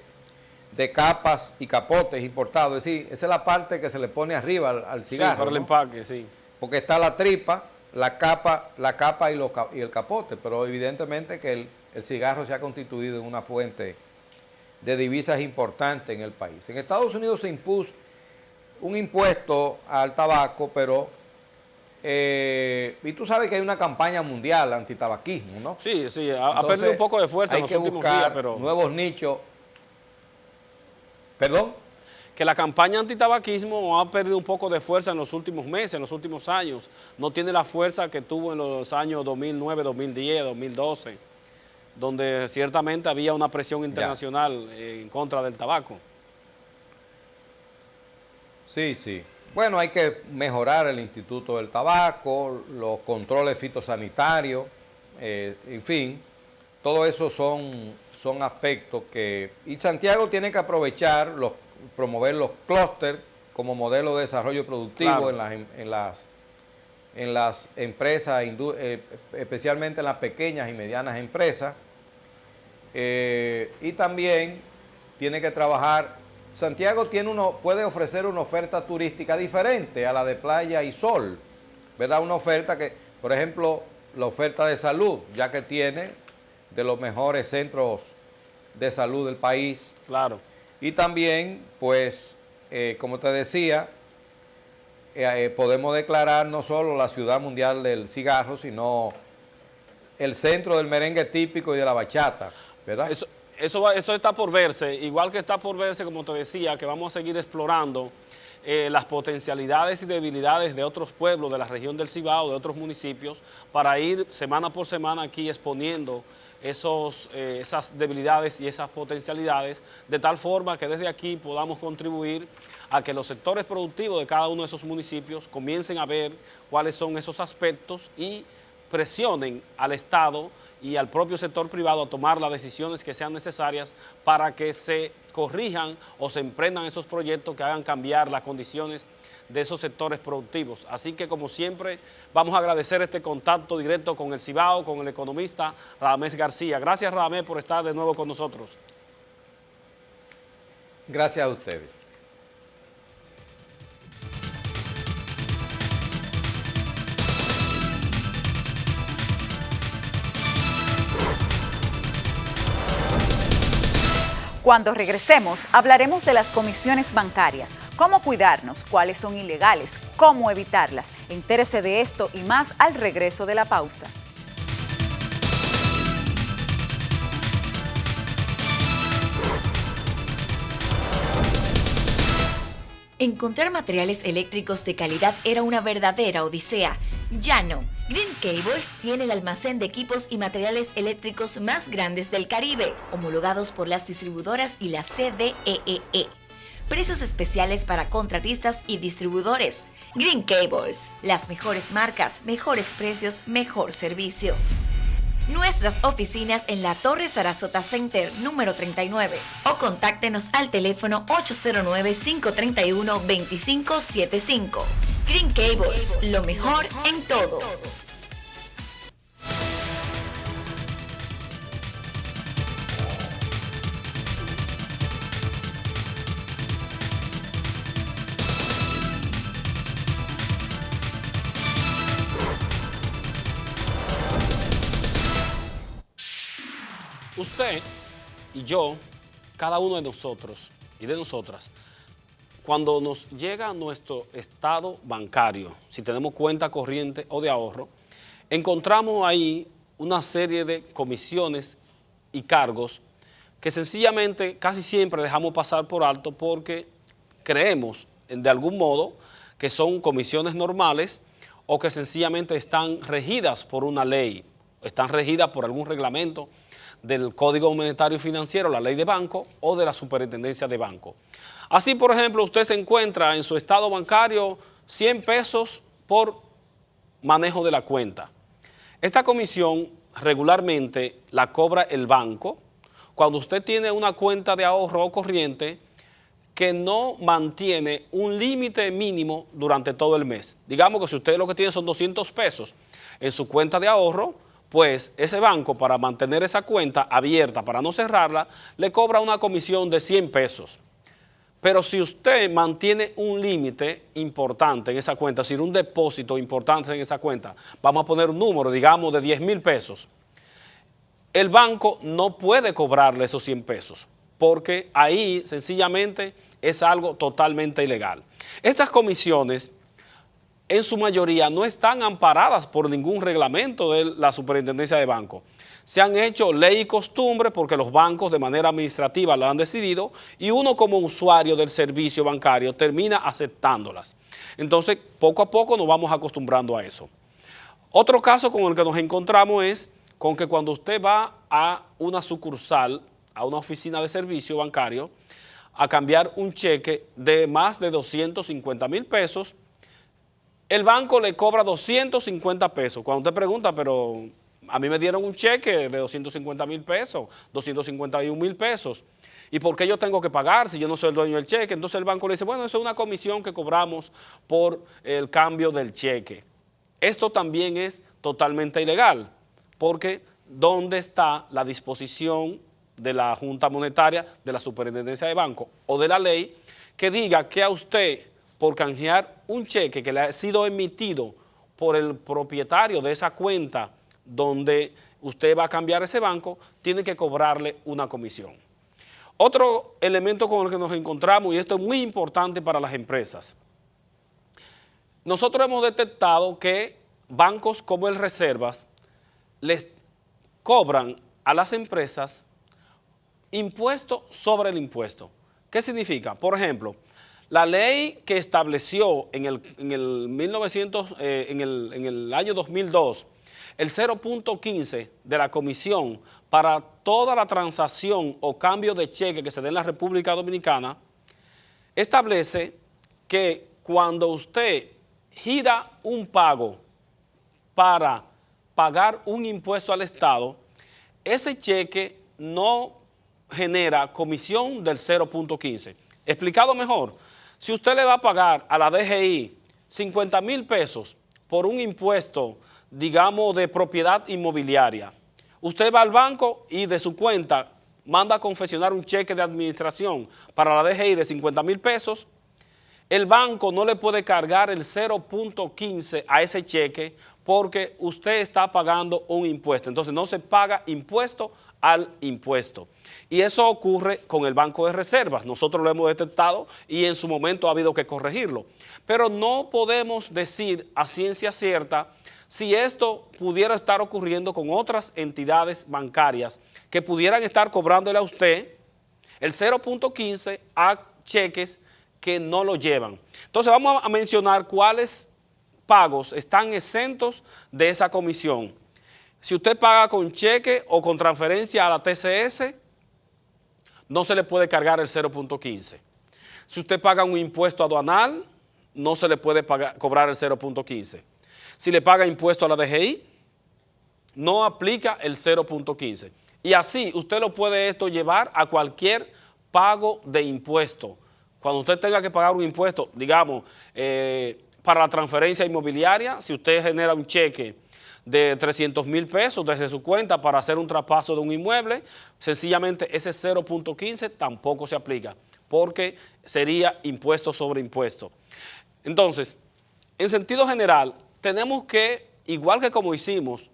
capas y capotes importados, es decir, esa es la parte que se le pone arriba al cigarro. Sí, para el ¿no? empaque, sí. Porque está la tripa, la capa y el capote, pero evidentemente que el cigarro se ha constituido en una fuente de divisas importante en el país. En Estados Unidos se impuso un impuesto al tabaco, pero y tú sabes que hay una campaña mundial antitabaquismo, ¿no? Sí, sí, ha perdido un poco de fuerza en los últimos días, pero... nuevos nichos. ¿Perdón? Que la campaña antitabaquismo ha perdido un poco de fuerza en los últimos meses, en los últimos años. No tiene la fuerza que tuvo en los años 2009, 2010, 2012, donde ciertamente había una presión internacional en contra del tabaco. Sí, sí. Bueno, hay que mejorar el Instituto del Tabaco, los controles fitosanitarios, en fin, todo eso son aspectos que... Y Santiago tiene que aprovechar, promover los clústeres como modelo de desarrollo productivo, claro, en las empresas, especialmente en las pequeñas y medianas empresas, y también tiene que trabajar. Santiago puede ofrecer una oferta turística diferente a la de playa y sol, ¿verdad? Una oferta que, por ejemplo, la oferta de salud, ya que tiene de los mejores centros de salud del país. Claro. Y también, pues, como te decía, podemos declarar no solo la ciudad mundial del cigarro, sino el centro del merengue típico y de la bachata, ¿verdad? Eso está por verse, igual que está por verse, como te decía, que vamos a seguir explorando las potencialidades y debilidades de otros pueblos de la región del Cibao, de otros municipios, para ir semana por semana aquí exponiendo esas debilidades y esas potencialidades, de tal forma que desde aquí podamos contribuir a que los sectores productivos de cada uno de esos municipios comiencen a ver cuáles son esos aspectos y presionen al Estado y al propio sector privado a tomar las decisiones que sean necesarias para que se corrijan o se emprendan esos proyectos que hagan cambiar las condiciones de esos sectores productivos. Así que, como siempre, vamos a agradecer este contacto directo con el Cibao, con el economista Radamés García. Gracias, Radamés, por estar de nuevo con nosotros. Gracias a ustedes. Cuando regresemos, hablaremos de las comisiones bancarias, cómo cuidarnos, cuáles son ilegales, cómo evitarlas. Entérese de esto y más al regreso de la pausa. Encontrar materiales eléctricos de calidad era una verdadera odisea. Ya no. Green Cables tiene el almacén de equipos y materiales eléctricos más grandes del Caribe, homologados por las distribuidoras y la CDEE. Precios especiales para contratistas y distribuidores. Green Cables. Las mejores marcas, mejores precios, mejor servicio. Nuestras oficinas en la Torre Sarasota Center número 39 o contáctenos al teléfono 809-531-2575. Green Cables, lo mejor en todo. Usted y yo, cada uno de nosotros y de nosotras, cuando nos llega nuestro estado bancario, si tenemos cuenta corriente o de ahorro, encontramos ahí una serie de comisiones y cargos que sencillamente casi siempre dejamos pasar por alto porque creemos de algún modo que son comisiones normales o que sencillamente están regidas por una ley, están regidas por algún reglamento del Código Monetario y Financiero, la ley de banco o de la superintendencia de banco. Así, por ejemplo, usted se encuentra en su estado bancario 100 pesos por manejo de la cuenta. Esta comisión regularmente la cobra el banco cuando usted tiene una cuenta de ahorro o corriente que no mantiene un límite mínimo durante todo el mes. Digamos que si usted lo que tiene son 200 pesos en su cuenta de ahorro, pues ese banco, para mantener esa cuenta abierta, para no cerrarla, le cobra una comisión de 100 pesos. Pero si usted mantiene un límite importante en esa cuenta, es decir, un depósito importante en esa cuenta, vamos a poner un número, digamos, de 10,000 pesos, el banco no puede cobrarle esos 100 pesos, porque ahí sencillamente es algo totalmente ilegal. Estas comisiones, en su mayoría, no están amparadas por ningún reglamento de la Superintendencia de Banco. Se han hecho ley y costumbre porque los bancos de manera administrativa lo han decidido y uno como usuario del servicio bancario termina aceptándolas. Entonces, poco a poco nos vamos acostumbrando a eso. Otro caso con el que nos encontramos es con que cuando usted va a una sucursal, a una oficina de servicio bancario, a cambiar un cheque de más de 250,000 pesos, el banco le cobra 250 pesos. Cuando usted pregunta, pero a mí me dieron un cheque de 250,000 pesos, 251,000 pesos. ¿Y por qué yo tengo que pagar si yo no soy el dueño del cheque? Entonces el banco le dice, bueno, eso es una comisión que cobramos por el cambio del cheque. Esto también es totalmente ilegal, porque ¿dónde está la disposición de la Junta Monetaria, de la Superintendencia de Banco o de la ley que diga que a usted, por canjear un cheque que le ha sido emitido por el propietario de esa cuenta donde usted va a cambiar ese banco, tiene que cobrarle una comisión? Otro elemento con el que nos encontramos, y esto es muy importante para las empresas, nosotros hemos detectado que bancos como el Reservas les cobran a las empresas impuesto sobre el impuesto. ¿Qué significa? Por ejemplo, la ley que estableció en el año 2002 el 0.15 de la comisión para toda la transacción o cambio de cheque que se dé en la República Dominicana, establece que cuando usted gira un pago para pagar un impuesto al Estado, ese cheque no genera comisión del 0.15. Explicado mejor, si usted le va a pagar a la DGI 50,000 pesos por un impuesto, digamos, de propiedad inmobiliaria, usted va al banco y de su cuenta manda a confeccionar un cheque de administración para la DGI de 50,000 pesos, el banco no le puede cargar el 0.15 a ese cheque porque usted está pagando un impuesto. Entonces no se paga impuesto al impuesto. Y eso ocurre con el Banco de Reservas. Nosotros lo hemos detectado y en su momento ha habido que corregirlo. Pero no podemos decir a ciencia cierta si esto pudiera estar ocurriendo con otras entidades bancarias que pudieran estar cobrándole a usted el 0.15 a cheques que no lo llevan. Entonces vamos a mencionar cuáles pagos están exentos de esa comisión. Si usted paga con cheque o con transferencia a la TCS, no se le puede cargar el 0.15. Si usted paga un impuesto aduanal, no se le puede cobrar el 0.15. Si le paga impuesto a la DGI, no aplica el 0.15. Y así usted lo puede esto llevar a cualquier pago de impuesto. Cuando usted tenga que pagar un impuesto, digamos, para la transferencia inmobiliaria, si usted genera un cheque de 300,000 pesos desde su cuenta para hacer un traspaso de un inmueble, sencillamente ese 0.15 tampoco se aplica, porque sería impuesto sobre impuesto. Entonces, en sentido general, tenemos que, igual que como hicimos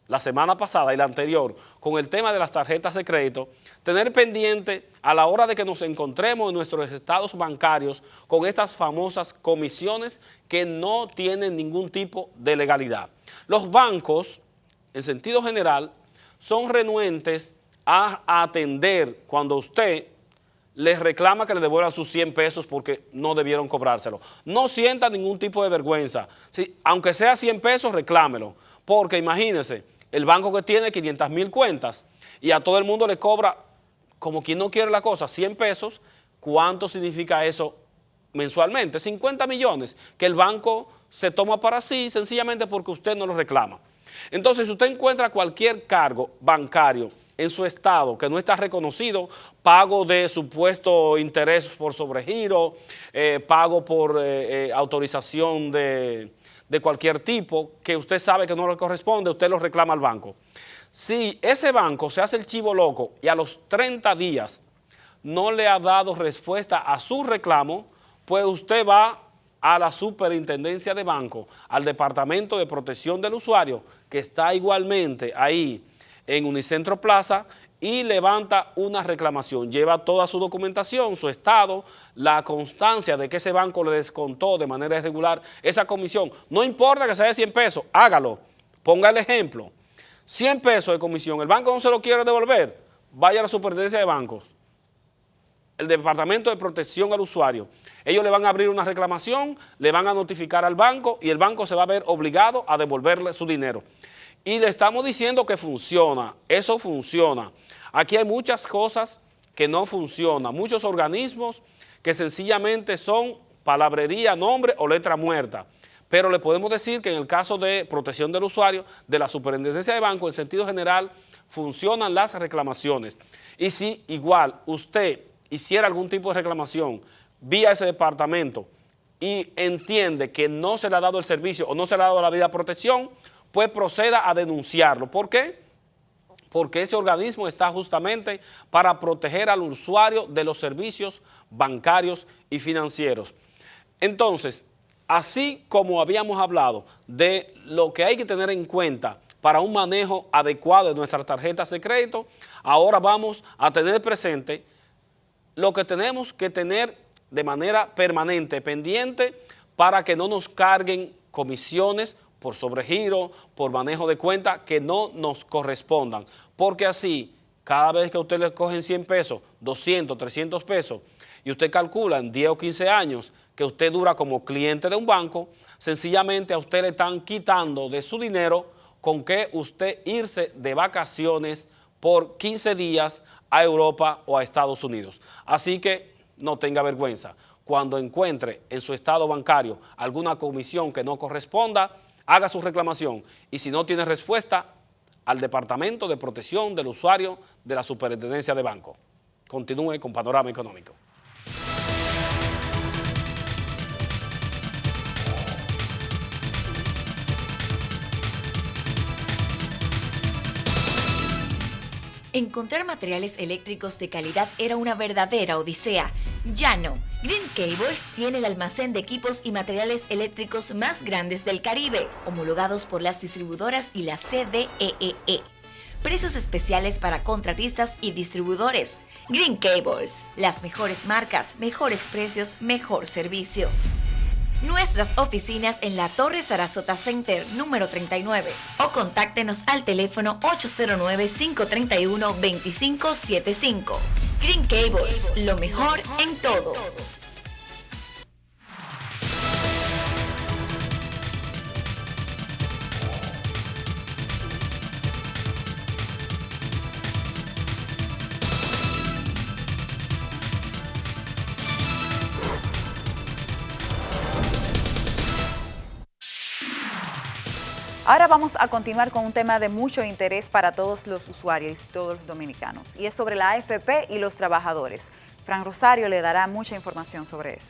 la semana pasada y la anterior, con el tema de las tarjetas de crédito, tener pendiente a la hora de que nos encontremos en nuestros estados bancarios con estas famosas comisiones que no tienen ningún tipo de legalidad. Los bancos, en sentido general, son renuentes a atender cuando usted les reclama que le devuelvan sus 100 pesos porque no debieron cobrárselo. No sienta ningún tipo de vergüenza. Sí, aunque sea 100 pesos, reclámelo. Porque imagínense, el banco que tiene 500,000 cuentas y a todo el mundo le cobra, como quien no quiere la cosa, 100 pesos, ¿cuánto significa eso mensualmente? 50 millones que el banco se toma para sí sencillamente porque usted no lo reclama. Entonces, si usted encuentra cualquier cargo bancario en su estado que no está reconocido, pago de supuesto interés por sobregiro, pago por autorización de cualquier tipo, que usted sabe que no le corresponde, usted lo reclama al banco. Si ese banco se hace el chivo loco y a los 30 días no le ha dado respuesta a su reclamo, pues usted va a la superintendencia de banco, al Departamento de Protección del Usuario, que está igualmente ahí en Unicentro Plaza, y levanta una reclamación, lleva toda su documentación, su estado, la constancia de que ese banco le descontó de manera irregular esa comisión. No importa que sea de 100 pesos, hágalo, ponga el ejemplo. 100 pesos de comisión, el banco no se lo quiere devolver, vaya a la superintendencia de bancos, el Departamento de Protección al Usuario. Ellos le van a abrir una reclamación, le van a notificar al banco y el banco se va a ver obligado a devolverle su dinero. Y le estamos diciendo que funciona, eso funciona. Aquí hay muchas cosas que no funcionan, muchos organismos que sencillamente son palabrería, nombre o letra muerta. Pero le podemos decir que en el caso de protección del usuario, de la superintendencia de banco, en sentido general, funcionan las reclamaciones. Y si igual usted hiciera algún tipo de reclamación vía ese departamento y entiende que no se le ha dado el servicio o no se le ha dado la debida protección, pues proceda a denunciarlo. ¿Por qué? Porque ese organismo está justamente para proteger al usuario de los servicios bancarios y financieros. Entonces, así como habíamos hablado de lo que hay que tener en cuenta para un manejo adecuado de nuestras tarjetas de crédito, ahora vamos a tener presente lo que tenemos que tener de manera permanente, pendiente, para que no nos carguen comisiones por sobregiro, por manejo de cuenta que no nos correspondan, porque así, cada vez que a usted le cogen 100 pesos, 200, 300 pesos, y usted calcula en 10 o 15 años que usted dura como cliente de un banco, sencillamente a usted le están quitando de su dinero con que usted irse de vacaciones por 15 días a Europa o a Estados Unidos. Así que no tenga vergüenza. Cuando encuentre en su estado bancario alguna comisión que no corresponda, haga su reclamación y si no tiene respuesta, al Departamento de Protección del Usuario de la Superintendencia de Banco. Continúe con Panorama Económico. Encontrar materiales eléctricos de calidad era una verdadera odisea. Ya no. Green Cables tiene el almacén de equipos y materiales eléctricos más grandes del Caribe, homologados por las distribuidoras y la CDEE. Precios especiales para contratistas y distribuidores. Green Cables. Las mejores marcas, mejores precios, mejor servicio. Nuestras oficinas en la Torre Sarasota Center número 39 o contáctenos al teléfono 809-531-2575. Green Cables, lo mejor en todo. Ahora vamos a continuar con un tema de mucho interés para todos los usuarios y todos los dominicanos, y es sobre la AFP y los trabajadores. Fran Rosario le dará mucha información sobre eso.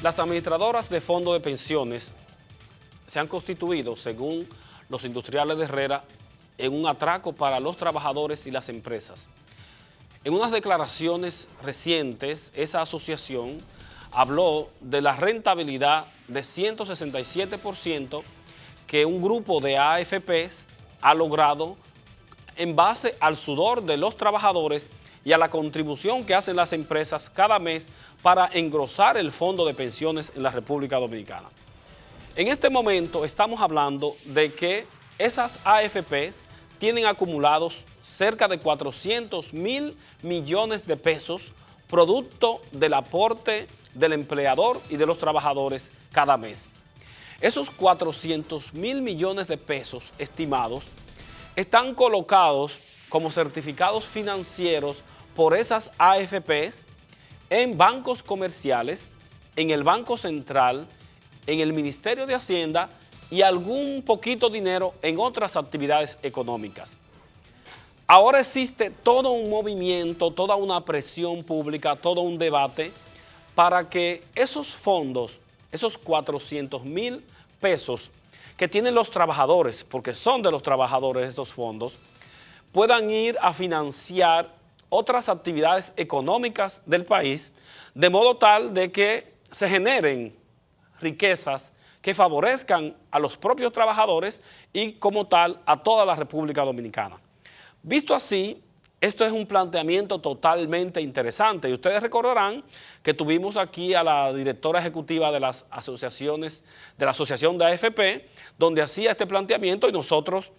Las administradoras de fondos de pensiones se han constituido, según los industriales de Herrera, en un atraco para los trabajadores y las empresas. En unas declaraciones recientes, esa asociación habló de la rentabilidad de 167% que un grupo de AFPs ha logrado en base al sudor de los trabajadores y a la contribución que hacen las empresas cada mes para engrosar el fondo de pensiones en la República Dominicana. En este momento estamos hablando de que esas AFPs tienen acumulados cerca de 400.000 millones de pesos, producto del aporte del empleador y de los trabajadores cada mes. Esos 400.000 millones de pesos estimados están colocados como certificados financieros por esas AFPs en bancos comerciales, en el Banco Central, en el Ministerio de Hacienda y algún poquito dinero en otras actividades económicas. Ahora existe todo un movimiento, toda una presión pública, todo un debate para que esos fondos, esos 400.000 pesos que tienen los trabajadores, porque son de los trabajadores estos fondos, puedan ir a financiar otras actividades económicas del país, de modo tal de que se generen riquezas que favorezcan a los propios trabajadores y como tal a toda la República Dominicana. Visto así, esto es un planteamiento totalmente interesante y ustedes recordarán que tuvimos aquí a la directora ejecutiva de las asociaciones, de la Asociación de AFP, donde hacía este planteamiento y nosotros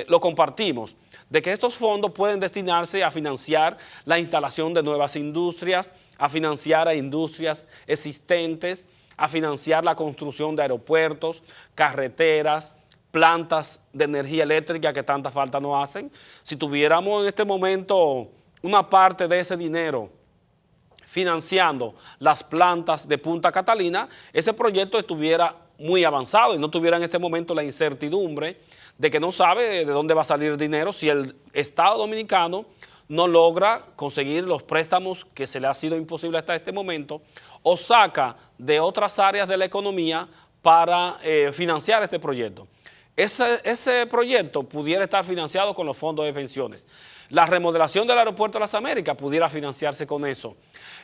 lo compartimos, de que estos fondos pueden destinarse a financiar la instalación de nuevas industrias, a financiar a industrias existentes, a financiar la construcción de aeropuertos, carreteras, plantas de energía eléctrica que tanta falta nos hacen. Si tuviéramos en este momento una parte de ese dinero financiando las plantas de Punta Catalina, ese proyecto estuviera muy avanzado y no tuviera en este momento la incertidumbre de que no sabe de dónde va a salir el dinero si el Estado Dominicano no logra conseguir los préstamos que se le ha sido imposible hasta este momento o saca de otras áreas de la economía para financiar este proyecto. Ese proyecto pudiera estar financiado con los fondos de pensiones. La remodelación del aeropuerto de las Américas pudiera financiarse con eso.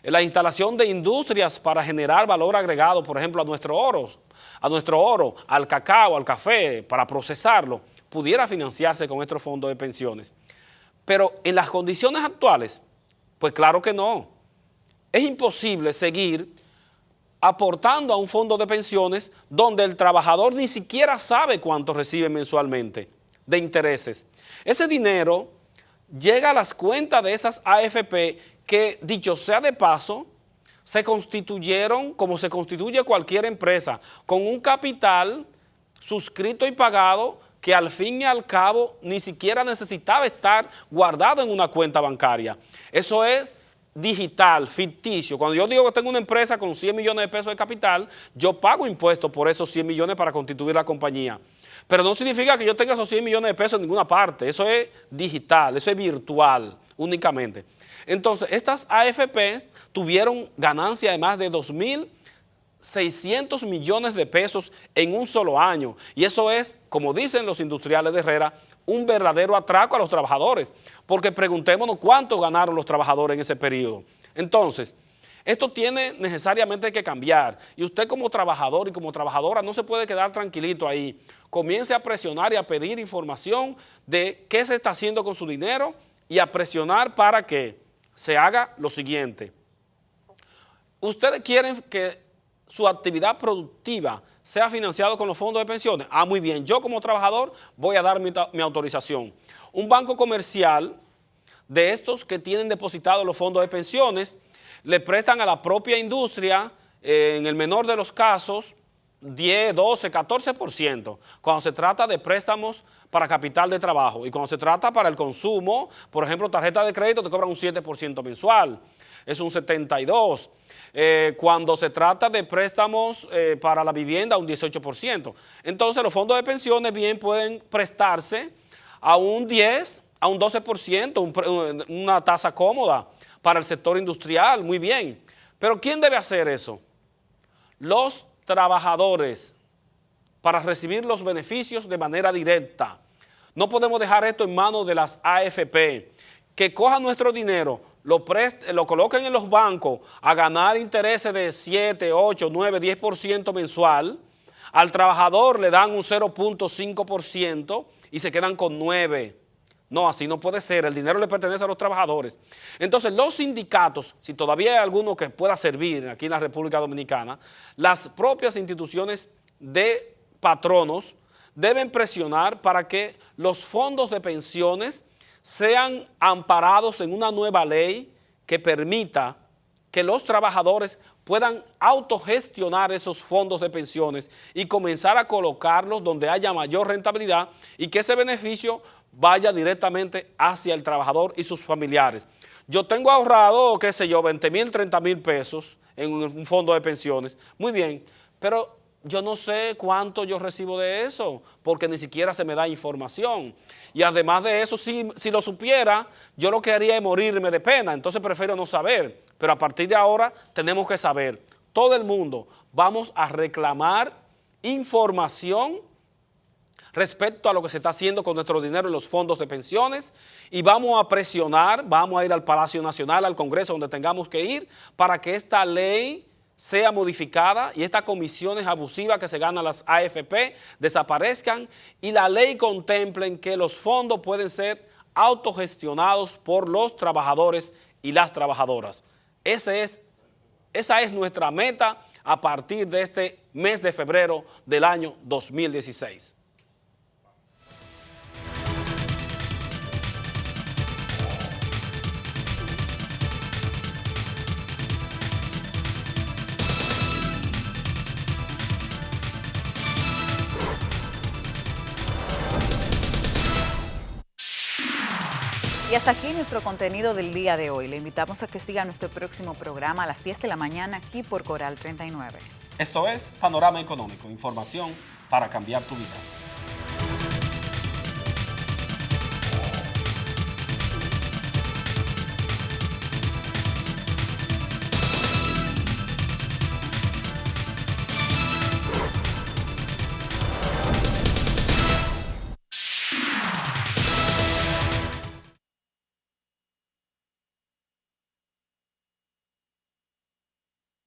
La instalación de industrias para generar valor agregado, por ejemplo, a nuestro oro, al cacao, al café, para procesarlo, pudiera financiarse con estos fondos de pensiones. Pero en las condiciones actuales, pues claro que no. Es imposible seguir aportando a un fondo de pensiones donde el trabajador ni siquiera sabe cuánto recibe mensualmente de intereses. Ese dinero llega a las cuentas de esas AFP que, dicho sea de paso, se constituyeron como se constituye cualquier empresa, con un capital suscrito y pagado que al fin y al cabo ni siquiera necesitaba estar guardado en una cuenta bancaria. Eso es digital, ficticio. Cuando yo digo que tengo una empresa con 100 millones de pesos de capital, yo pago impuestos por esos 100 millones para constituir la compañía. Pero no significa que yo tenga esos 100 millones de pesos en ninguna parte. Eso es digital, eso es virtual únicamente. Entonces, estas AFP tuvieron ganancia de más de 2.600 millones de pesos en un solo año. Y eso es, como dicen los industriales de Herrera, un verdadero atraco a los trabajadores. Porque preguntémonos cuánto ganaron los trabajadores en ese periodo. Entonces, esto tiene necesariamente que cambiar. Y usted como trabajador y como trabajadora no se puede quedar tranquilito ahí. Comience a presionar y a pedir información de qué se está haciendo con su dinero y a presionar para que se haga lo siguiente. Ustedes quieren que su actividad productiva sea financiada con los fondos de pensiones. Ah, muy bien, yo como trabajador voy a dar mi autorización. Un banco comercial de estos que tienen depositados los fondos de pensiones le prestan a la propia industria, en el menor de los casos, 10, 12, 14%, cuando se trata de préstamos para capital de trabajo. Y cuando se trata para el consumo, por ejemplo, tarjeta de crédito te cobran un 7% mensual, es un 72%. Cuando se trata de préstamos para la vivienda, un 18%. Entonces los fondos de pensiones bien pueden prestarse a un 10, a un 12%, una tasa cómoda para el sector industrial, muy bien. Pero ¿quién debe hacer eso? Los trabajadores, para recibir los beneficios de manera directa. No podemos dejar esto en manos de las AFP, que cojan nuestro dinero, lo coloquen en los bancos a ganar intereses de 7, 8, 9, 10% mensual. Al trabajador le dan un 0.5% y se quedan con 9%. No, así no puede ser, el dinero le pertenece a los trabajadores. Entonces, los sindicatos, si todavía hay alguno que pueda servir aquí en la República Dominicana, las propias instituciones de patronos deben presionar para que los fondos de pensiones sean amparados en una nueva ley que permita que los trabajadores puedan autogestionar esos fondos de pensiones y comenzar a colocarlos donde haya mayor rentabilidad y que ese beneficio vaya directamente hacia el trabajador y sus familiares. Yo tengo ahorrado, qué sé yo, 20,000, 30,000 pesos en un fondo de pensiones. Muy bien, pero yo no sé cuánto yo recibo de eso, porque ni siquiera se me da información. Y además de eso, si lo supiera, yo lo que haría es morirme de pena, entonces prefiero no saber. Pero a partir de ahora tenemos que saber, todo el mundo, vamos a reclamar información respecto a lo que se está haciendo con nuestro dinero en los fondos de pensiones y vamos a presionar, vamos a ir al Palacio Nacional, al Congreso, donde tengamos que ir, para que esta ley sea modificada y estas comisiones abusivas que se ganan las AFP desaparezcan y la ley contemple que los fondos pueden ser autogestionados por los trabajadores y las trabajadoras. Esa es nuestra meta a partir de este mes de febrero del año 2016. Y hasta aquí nuestro contenido del día de hoy. Le invitamos a que siga nuestro próximo programa a las 10 de la mañana aquí por Coral 39. Esto es Panorama Económico, información para cambiar tu vida.